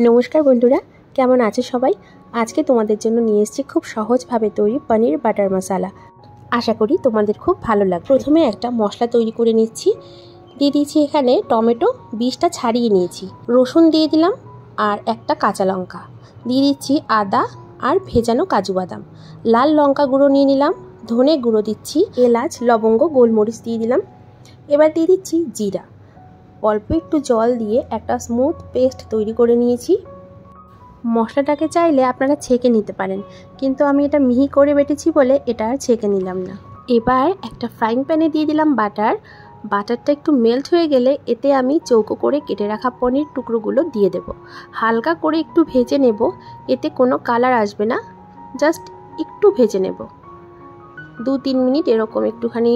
নমস্কার বন্ধুরা, কেমন আছো সবাই? আজকে তোমাদের জন্য নিয়ে এসেছি খুব সহজভাবে তৈরি পনির বাটার মশলা। আশা করি তোমাদের খুব ভালো লাগবে। প্রথমে একটা মশলা তৈরি করে নিচ্ছি। দিয়ে দিয়েছি এখানে টমেটো 20টা ছাড়িয়ে নিয়েছি, রসুন দিয়ে দিলাম আর একটা কাঁচা লঙ্কা, দিয়ে দিচ্ছি আদা আর ভেজানো কাজু বাদাম, লাল লঙ্কা গুঁড়ো নিয়ে নিলাম, ধনে গুঁড়ো দিচ্ছি, এলাচ লবঙ্গ গোলমরিচ দিয়ে দিলাম। এবার দিয়ে দিচ্ছি জিরা। অল্প একটু জল দিয়ে একটা স্মুথ পেস্ট তৈরি করে নিয়েছি। মশলাটাকে চাইলে আপনারা ছেঁকে নিতে পারেন, কিন্তু আমি এটা মিহি করে বেটেছি বলে এটা আর ছেঁকে নিলাম না। এবার একটা ফ্রাইং প্যানে দিয়ে দিলাম বাটারটা একটু মেল্ট হয়ে গেলে এতে আমি চৌকো করে কেটে রাখা পনির টুকরোগুলো দিয়ে দেব। হালকা করে একটু ভেজে নেব, এতে কোনো কালার আসবে না, জাস্ট একটু ভেজে নেব। 2-3 মিনিট এরকম একটুখানি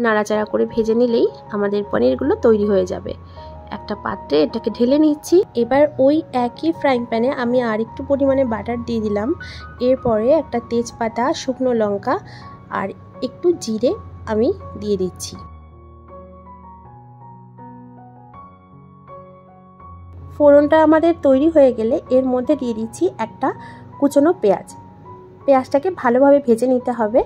নাড়াচাড়া করে ভেজে নিলেই আমাদের পনিরগুলো তৈরি হয়ে যাবে। একটা পাত্রে এটাকে ঢেলে নিচ্ছি। এবার ওই একই ফ্রাইং প্যানে আমি আর একটু পরিমাণে বাটার দিয়ে দিলাম। এরপরে একটা তেজপাতা, শুকনো লঙ্কা আর একটু জিরে আমি দিয়ে দিচ্ছি। ফোড়নটা আমাদের তৈরি হয়ে গেলে এর মধ্যে দিয়ে দিচ্ছি একটা কুচনো পেঁয়াজটাকে ভালোভাবে ভেজে নিতে হবে।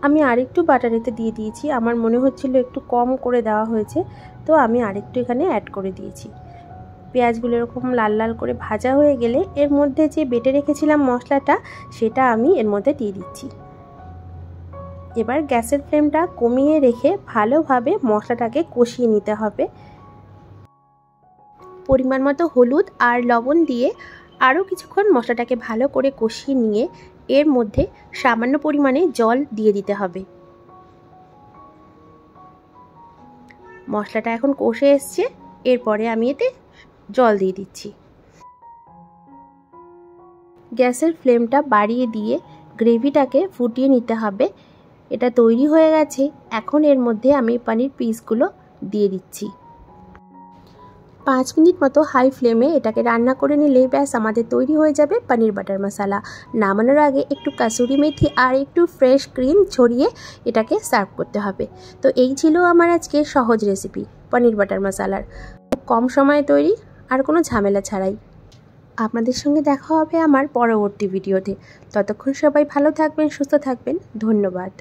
আমি আরেকটু বাটার এতে দিয়ে দিয়েছি, আমার মনে হচ্ছিল একটু কম করে দেওয়া হয়েছে, তো আমি আরেকটু এখানে অ্যাড করে দিয়েছি। পেঁয়াজগুলো এরকম লাল লাল করে ভাজা হয়ে গেলে এর মধ্যে যে বেটে রেখেছিলাম মশলাটা, সেটা আমি এর মধ্যে দিয়ে দিচ্ছি। এবার গ্যাসের ফ্লেমটা কমিয়ে রেখে ভালোভাবে মশলাটাকে কষিয়ে নিতে হবে। পরিমাণ মতো হলুদ আর লবণ দিয়ে আরও কিছুক্ষণ মশলাটাকে ভালো করে কষিয়ে নিয়ে এর মধ্যে সামান্য পরিমাণে জল দিয়ে দিতে হবে। মশলাটা এখন কষে এসছে, এরপরে আমি এতে জল দিয়ে দিচ্ছি। গ্যাসের ফ্লেমটা বাড়িয়ে দিয়ে গ্রেভিটাকে ফুটিয়ে নিতে হবে। এটা তৈরি হয়ে গেছে। এখন এর মধ্যে আমি পনির পিসগুলো দিয়ে দিচ্ছি। 5 মিনিট মতো হাই ফ্লেমে এটাকে রান্না করে নিলেই ব্যাস আমাদের তৈরি হয়ে যাবে পনির বাটার মশলা। নামানোর আগে একটু কাসুরি মেথি আর একটু ফ্রেশ ক্রিম ছড়িয়ে এটাকে সার্ভ করতে হবে। তো এই ছিল আমার আজকে সহজ রেসিপি পনির বাটার মশলার, খুব কম সময়ে তৈরি আর কোনো ঝামেলা ছাড়াই। আপনাদের সঙ্গে দেখা হবে আমার পরবর্তী ভিডিওতে। ততক্ষণ সবাই ভালো থাকবেন, সুস্থ থাকবেন। ধন্যবাদ।